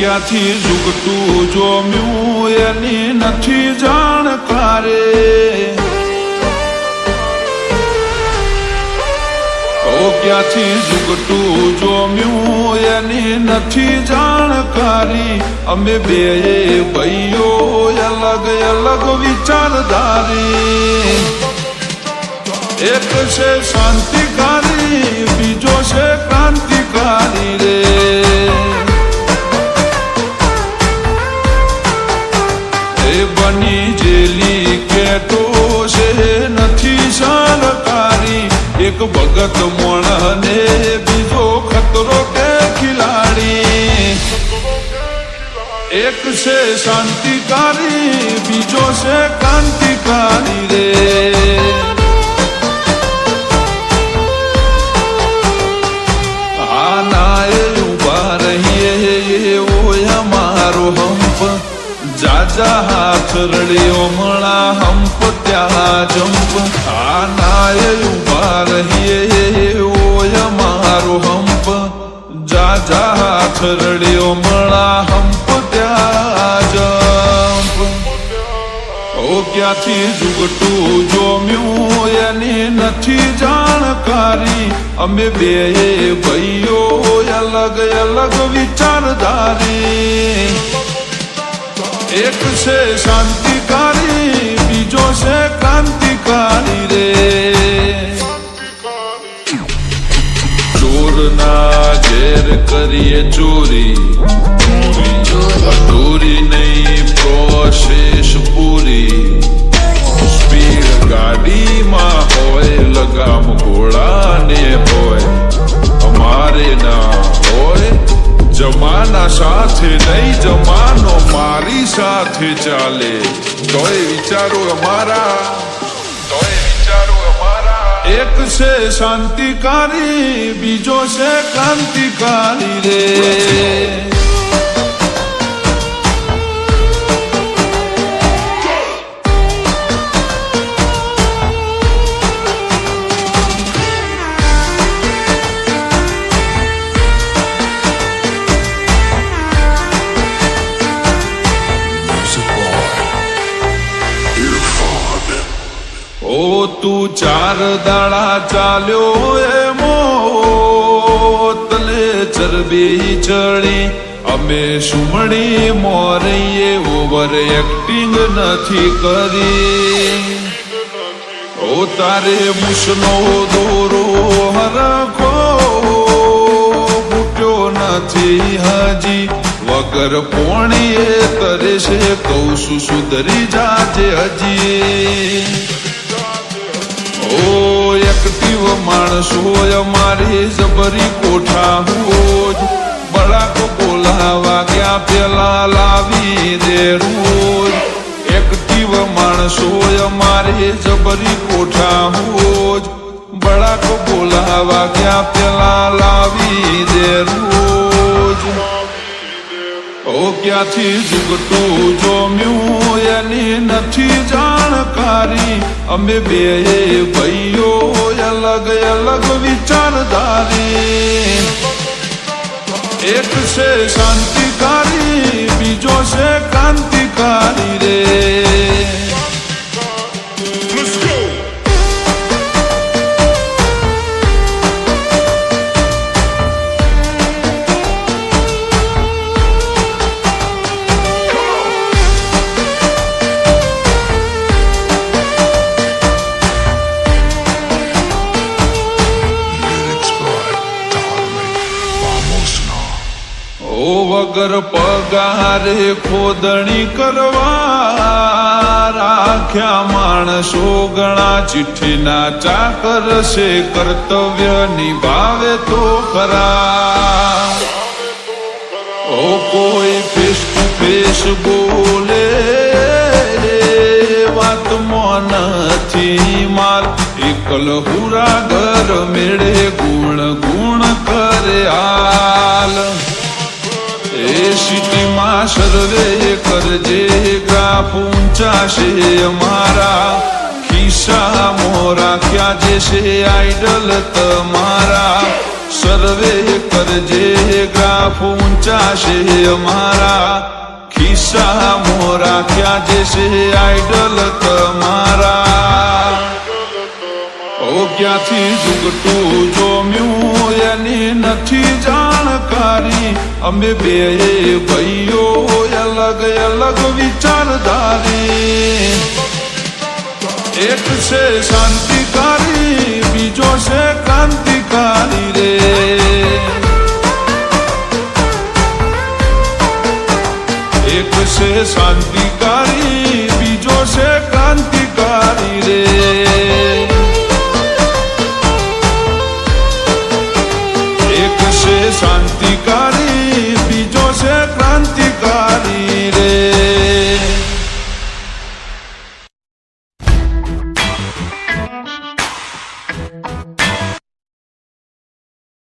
ક્યાંથી ઝૂકતું જોમ્યું એની નથી જાણકારે ક્યાંથી ઝૂકતું જોમ્યું એની નથી જાણકારી અમે બે ભાઈઓ અલગ અલગ વિચારધારી એક છે શાંતિકારી બીજો છે ક્રાંતિકારી રે એ બની જેલી કેટો છે નથી સરકારી એક ભગત મોણને બીજો ખતરો કે ખિલાડી એક છે શાંતિકારી બીજો છે ક્રાંતિકારી રે જાજા હાથ રડ્યો મળા હંપ ત્યાં જંપ આ નાય ઉભા રહીએ ઓય મારો હંપ જાજા હાથ રડ્યો મળા હંપ ત્યાં જંપ ઓ ક્યાંથી ઝૂકતું જોમ્યું એની નથી જાણકારી અમે બે ભાઈઓ અલગ અલગ વિચારધારી એક છે શાંતિકારી બીજો છે ક્રાંતિકારી રે ચોરના ઘેર કરીએ ચોરી ચોરી નહીં પ્રોસેસ પૂરી સ્પીડ ગાડીમાં હોય લગામ ઘોડાને હોય અમારે ના હોય જમાના સાથે નહીં જમાનો મારી સાથે ચાલે તોય વિચારો અમારા એક છે શાંતિકારી બીજો છે ક્રાંતિકારી રે ઓ તું ચાર દાડા ચાલ્યો એ મોતલે ચરબી ચડી અમે સુમણી મોરઈએ ઓવર એક્ટિંગ નથી કરી ઓ તારે મુસનો દોરો હરખો ફૂટ્યો નથી હજી વગર પોણીએ તરે છે કહું છું સુધરી જાજે હજી ઓ એક્ટિવ માણસો અમારી જબરી કોઠા હોજ બળાક બોલાવા ગયા પેલા લાવી દે રોજ એક્ટિવ માણસો અમારી જબરી કોઠા હોજ બળાક બોલાવા ગયા પેલા લાવી દે રોજ ઓ ક્યાંથી ઝૂકતું જોમ્યું એની નથી જાણકારી અમે બે ભાઈઓ અલગ અલગ વિચારધારી એક છે શાંતિકારી બીજો છે ક્રાંતિકારી રે વગર પગારે ખોદણી કરવા રાખ્યા માણસો ઘણા ચિઠ્ઠીના ચાકર છે કર્તવ્ય નિભાવે તો ખરા ઓ કોઈ ફેસ ટુ ફેસ બોલે વાતમાં નથી માલ એકલ હુરા ઘર મેળે ગુણ ગુણ કરે હાલ એ સિટીમાં સર્વે કરજે ગ્રાફ ઊંચા છે અમારા ખિસ્સા મોરા ક્યાં જે છે આઈડલ તમારા સર્વે કરજે ગ્રાફ ઊંચા છે અમારા ખિસ્સા મોરા ક્યાં જશે આઈડલ તમારા ઓ ક્યાંથી જુગટું જોમ્યું એની નથી જાણકારી અમે બે ભાઈઓ અલગ અલગ વિચારધારી એક છે શાંતિકારી બીજો છે ક્રાંતિકારી રે એક છે શાંતિકારી બીજો છે ક્રાંતિકારી રે એક છે શાંતિકારી